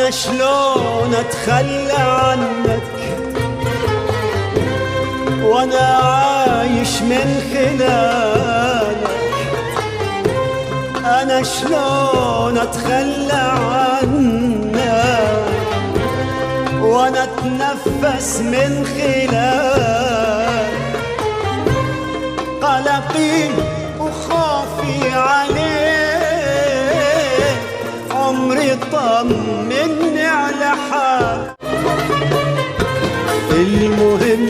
أنا شلون أتخلى عنك وأنا عايش من خلالك؟ أنا شلون أتخلى عنك وأنا أتنفس من خلالك؟ قلقي وخوفي عليك، عمري طمني على حالك. المهم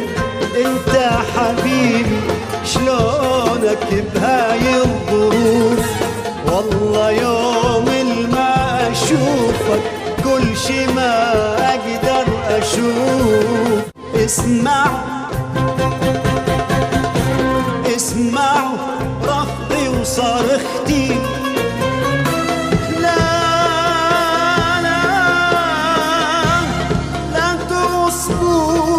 انت حبيبي شلونك بهاي الظروف؟ والله يوم ما اشوفك كل شي ما اقدر اشوف. اسمع رفضي وصرختي، لا لا لا تغصبوني،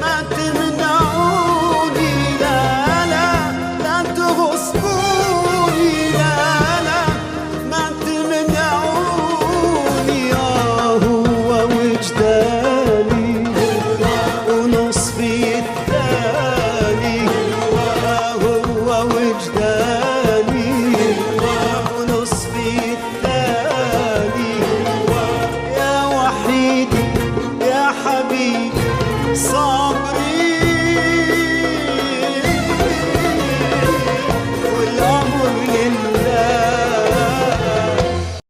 ما تمنعوني، لا لا لا تغصبوني، لا لا ما تمنعوني. هو وجداني ونصفي الثاني، هو وجداني ونصفي الثاني. يا وحيدي يا حبيبي صار